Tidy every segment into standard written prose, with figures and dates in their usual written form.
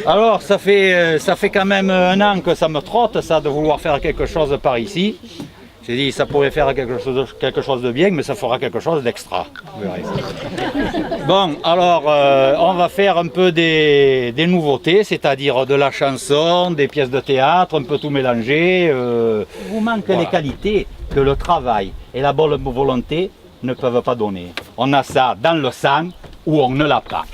Alors, ça fait quand même un an que ça me trotte, ça, de vouloir faire quelque chose par ici. J'ai dit, ça pourrait faire quelque chose de bien, mais ça fera quelque chose d'extra. Vous verrez. Bon, alors, on va faire un peu des nouveautés, c'est-à-dire de la chanson, des pièces de théâtre, un peu tout mélanger. Il vous manque les qualités que le travail et la bonne volonté ne peuvent pas donner. On a ça dans le sang ou on ne l'a pas.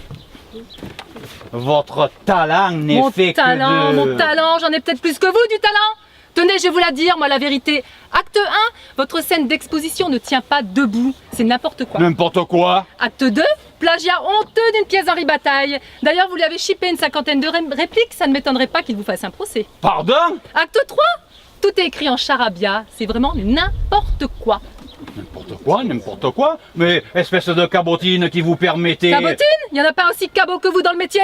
Votre talent n'est fait que de... Mon talent, j'en ai peut-être plus que vous du talent. Tenez, je vais vous la dire, moi, la vérité. Acte 1, votre scène d'exposition ne tient pas debout. C'est n'importe quoi. N'importe quoi. Acte 2, plagiat honteux d'une pièce d'Henri Bataille. D'ailleurs, vous lui avez chippé une cinquantaine de répliques, ça ne m'étonnerait pas qu'il vous fasse un procès. Pardon? Acte 3, tout est écrit en charabia. C'est vraiment n'importe quoi. N'importe quoi. Mais espèce de cabotine qui vous permettait... Cabotine? Il n'y en a pas aussi cabot que vous dans le métier?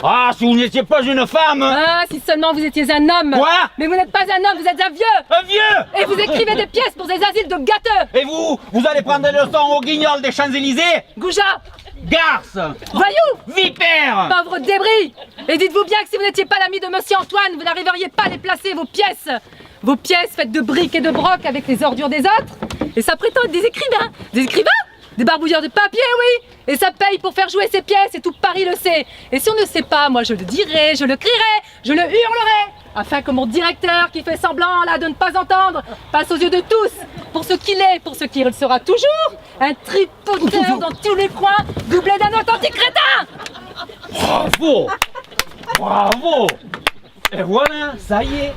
Ah, si vous n'étiez pas une femme! Ah, si seulement vous étiez un homme! Quoi? Mais vous n'êtes pas un homme, vous êtes un vieux! Un vieux! Et vous écrivez des pièces pour des asiles de gâteux! Et vous allez prendre des leçons au guignol des Champs-Élysées? Goujat! Garce! Voyou! Vipère! Pauvre débris! Et dites-vous bien que si vous n'étiez pas l'ami de Monsieur Antoine, vous n'arriveriez pas à les placer, vos pièces! Vos pièces faites de briques et de broc avec les ordures des autres! Et ça prétend être des écrivains! Des écrivains? Des barbouilleurs de papier, oui! Et ça paye pour faire jouer ces pièces et tout Paris le sait! Et si on ne sait pas, moi je le dirai, je le crierai, je le hurlerai! Afin que mon directeur qui fait semblant là de ne pas entendre passe aux yeux de tous pour ce qu'il est, pour ce qu'il sera toujours, un tripoteur dans tous les coins, doublé d'un authentique crétin! Bravo! Bravo! Et voilà, ça y est!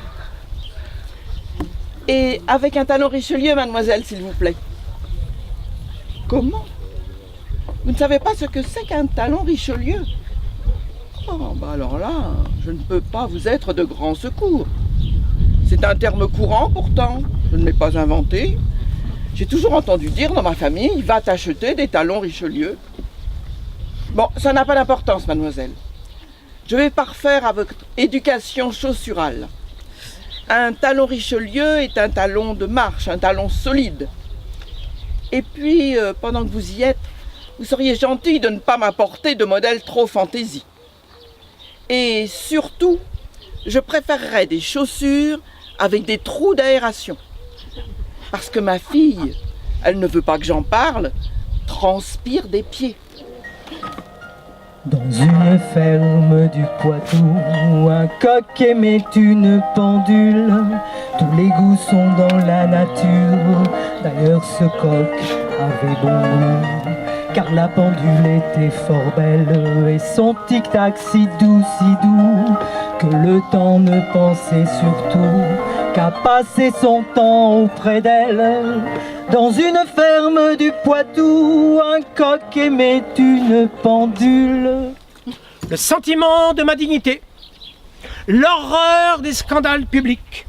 Et avec un talon Richelieu, mademoiselle, s'il vous plaît. Comment? Vous ne savez pas ce que c'est qu'un talon Richelieu? Oh, bah alors là, je ne peux pas vous être de grand secours. C'est un terme courant pourtant, je ne l'ai pas inventé. J'ai toujours entendu dire dans ma famille, va t'acheter des talons Richelieu. Bon, ça n'a pas d'importance, mademoiselle. Je vais parfaire à votre éducation chaussurale. Un talon Richelieu est un talon de marche, un talon solide. Et puis, pendant que vous y êtes, vous seriez gentil de ne pas m'apporter de modèle trop fantaisie. Et surtout, je préférerais des chaussures avec des trous d'aération. Parce que ma fille, elle ne veut pas que j'en parle, transpire des pieds. Dans une ferme du Poitou, un coq aimait une pendule. Tous les goûts sont dans la nature. D'ailleurs, ce coq avait bon goût, car la pendule était fort belle et son tic-tac si doux, que le temps ne pensait surtout qu'à passer son temps auprès d'elle. Dans une ferme du Poitou, un coq aimait une pendule. Le sentiment de ma dignité, l'horreur des scandales publics.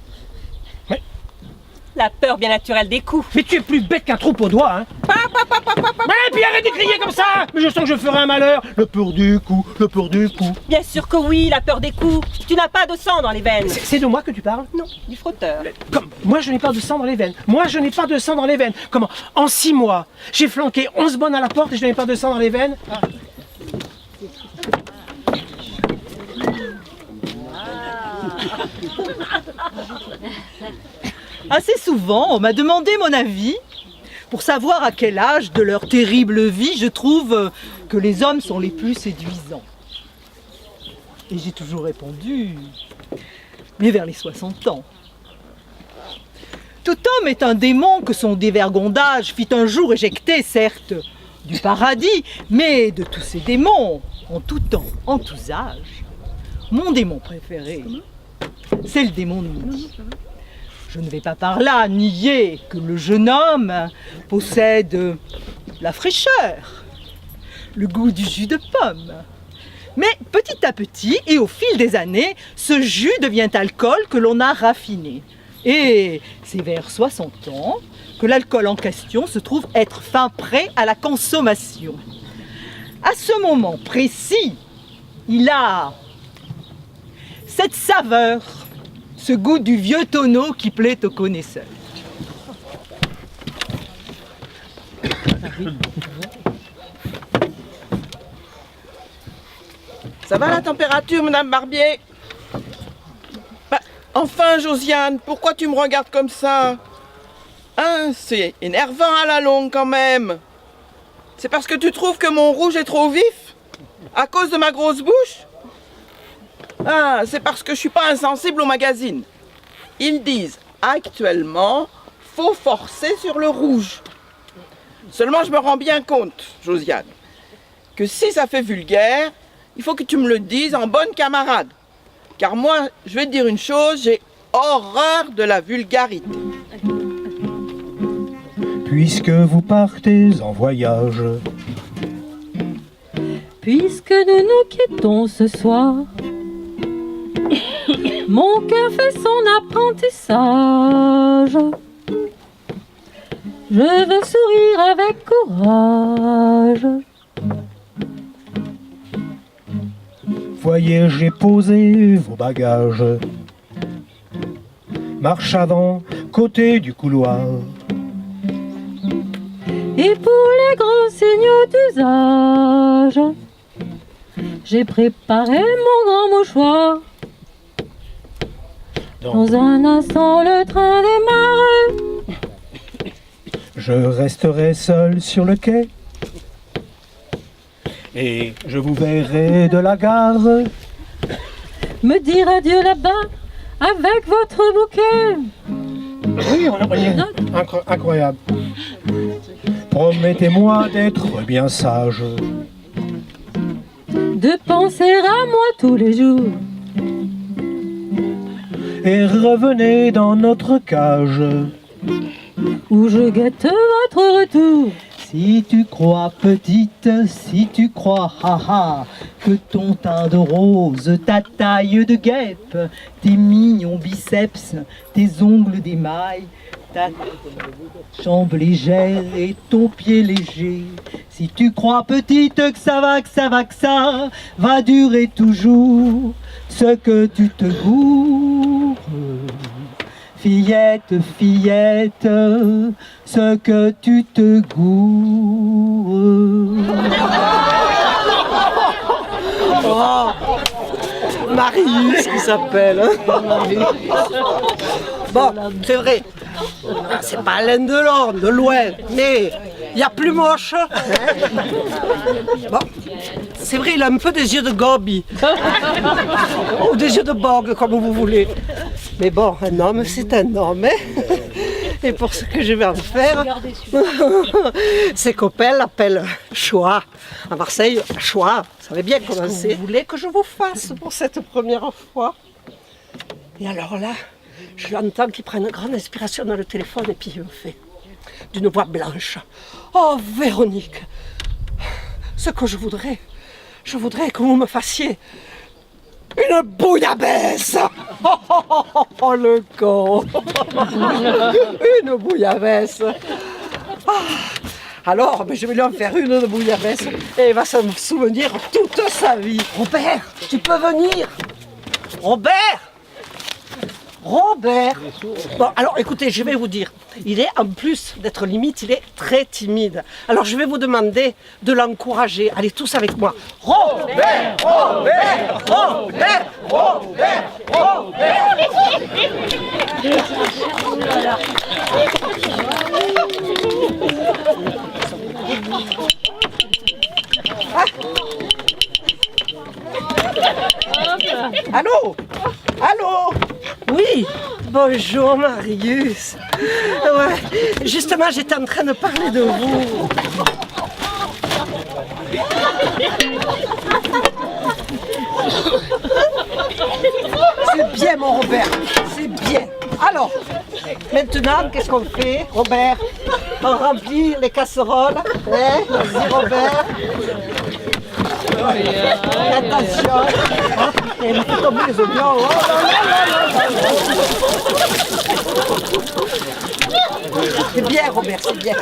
La peur bien naturelle des coups. Mais tu es plus bête qu'un troupeau d'oies, hein. Et puis arrête de crier comme ça. Mais je sens que je ferai un malheur. Le peur du coup, le peur du coup. Bien sûr que oui, la peur des coups. Tu n'as pas de sang dans les veines. C'est de moi que tu parles? Non, du frotteur. Comme, moi je n'ai pas de sang dans les veines. Moi je n'ai pas de sang dans les veines. Comment? En 6 mois, j'ai flanqué 11 bonnes à la porte et je n'ai pas de sang dans les veines. Assez souvent, on m'a demandé mon avis pour savoir à quel âge de leur terrible vie je trouve que les hommes sont les plus séduisants. Et j'ai toujours répondu, mais vers les 60 ans. Tout homme est un démon que son dévergondage fit un jour éjecter, certes, du paradis, mais de tous ces démons, en tout temps, en tous âges, mon démon préféré, c'est le démon de midi. Je ne vais pas par là nier que le jeune homme possède la fraîcheur, le goût du jus de pomme. Mais petit à petit, et au fil des années, ce jus devient alcool que l'on a raffiné. Et c'est vers 60 ans que l'alcool en question se trouve être fin prêt à la consommation. À ce moment précis, il a cette saveur, ce goût du vieux tonneau qui plaît aux connaisseurs. Ça va la température, Madame Barbier? Bah, enfin, Josiane, pourquoi tu me regardes comme ça? Hein, c'est énervant à la longue quand même. C'est parce que tu trouves que mon rouge est trop vif? À cause de ma grosse bouche? Ah, c'est parce que je suis pas insensible aux magazines. Ils disent actuellement, faut forcer sur le rouge. Seulement, je me rends bien compte, Josiane, que si ça fait vulgaire, il faut que tu me le dises en bonne camarade. Car moi, je vais te dire une chose, j'ai horreur de la vulgarité. Puisque vous partez en voyage, Puisque nous nous quittons ce soir, mon cœur fait son apprentissage. Je veux sourire avec courage. voyez, j'ai posé vos bagages. Marche avant, côté du couloir. Et pour les grands signaux d'usage, j'ai préparé mon grand mouchoir. Dans un instant, le train démarre. Je resterai seul sur le quai et je vous verrai de la gare. Me dire adieu là-bas avec votre bouquet. Oui, on est incroyable. Promettez-moi d'être bien sage. De penser à moi tous les jours. Et revenez dans notre cage Où je guette votre retour. Si tu crois petite, si tu crois haha, que ton teint de rose, ta taille de guêpe, tes mignons biceps, tes ongles d'émail, ta jambe légère et ton pied léger. Si tu crois petite que ça va, que ça va, que ça va durer toujours, ce que tu te gourres. Fillette, fillette, ce que tu te gourres. Oh, Marius qui s'appelle. Bon, c'est vrai, c'est pas Alain Delon, de loin, mais il y a plus moche. Hein. Bon, c'est vrai, il a un peu des yeux de Gobi. Ou des yeux de Bog, comme vous voulez. Mais bon, un homme, c'est un homme. Hein. Et pour ce que je vais en faire, ses copains l'appellent Choix. À Marseille, Choix, vous savez bien comment c'est. Vous voulez que je vous fasse pour cette première fois? Et alors là, je l'entends qu'il prend une grande inspiration dans le téléphone et puis il me fait d'une voix blanche. Oh Véronique, ce que je voudrais que vous me fassiez une bouillabaisse. Oh le con. Une bouillabaisse. Alors, mais je vais lui en faire une de bouillabaisse et il va se souvenir toute sa vie. Robert, tu peux venir. Robert. Bon, alors écoutez, je vais vous dire, il est en plus d'être limite, il est très timide. Alors je vais vous demander de l'encourager. Allez tous avec moi. Robert, Robert, Robert, Robert, Robert. Allô? Allô? Oui, bonjour Marius. Ouais, justement, j'étais en train de parler de vous. C'est bien mon Robert, c'est bien. Alors, maintenant, qu'est-ce qu'on fait, Robert? On remplit les casseroles. Hein? Vas-y Robert. Attention. Et il fait tomber les oignons. Oh là là là là. C'est bien Robert, c'est bien.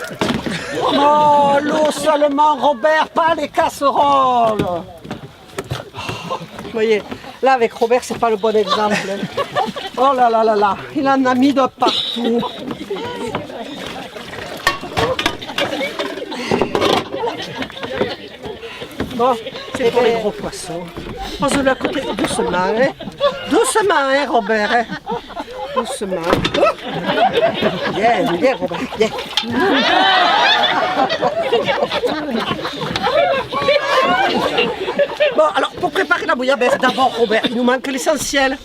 Oh, l'eau seulement Robert, pas les casseroles. Vous voyez, là avec Robert, c'est pas le bon exemple. Oh là là là là, il en a mis de partout. Bon, c'est pour les gros poissons. Pose-le à côté, doucement, hein. Doucement, hein, Robert, hein. Doucement. Oh. Bien, Robert, bien. Bon, alors, pour préparer la bouillabaisse, d'abord, Robert, il nous manque l'essentiel.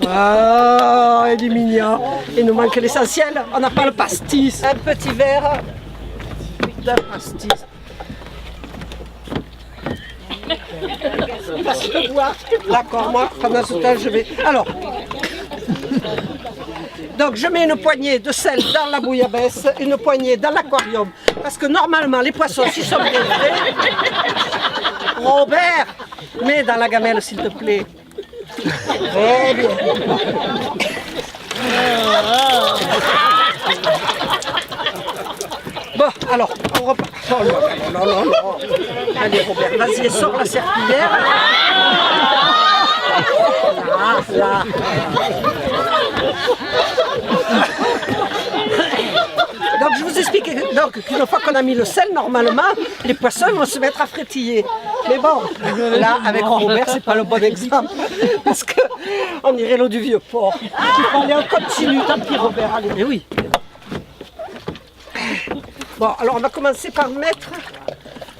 Ah, il est mignon. Il nous manque l'essentiel. On n'a pas le pastis. Un petit verre de pastis. Facile de boire. D'accord, moi, pendant ce temps, je vais... Alors, donc je mets une poignée de sel dans la bouillabaisse, une poignée dans l'aquarium. Parce que normalement, les poissons, s'ils sont bien frais... Robert, mets dans la gamelle, s'il te plaît. Très bien. Bon, alors, on repart. Oh non. Allez, Robert, vas-y, sors la serpillière. Là. Donc, je vous explique qu'une fois qu'on a mis le sel, normalement, les poissons vont se mettre à frétiller. Mais bon, là, avec Robert, c'est pas le bon exemple. Parce qu'on dirait l'eau du vieux port. Allez, on continue, tant pis, Robert. Allez, mais oui. Bon, alors on va commencer par mettre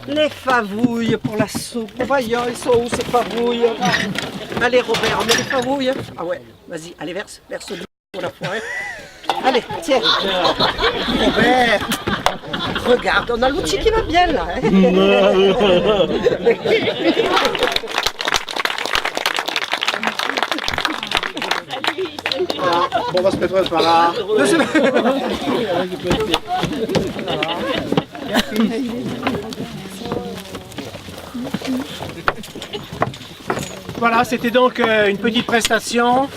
les favouilles pour la soupe. Voyons, ils sont où ces favouilles? Allez, Robert, on met les favouilles. Ah ouais, vas-y, allez, verse l'eau pour la forêt. Allez, tiens. Robert, regarde, on a l'outil qui va bien là. Hein. Bon, on va se mettre par là. Voilà, c'était donc une petite prestation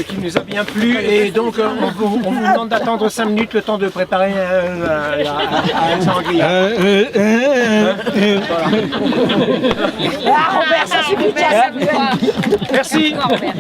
qui nous a bien plu et donc on vous demande d'attendre 5 minutes le temps de préparer un sanglier. Ah, Robert, ça suffit, Merci. Robert.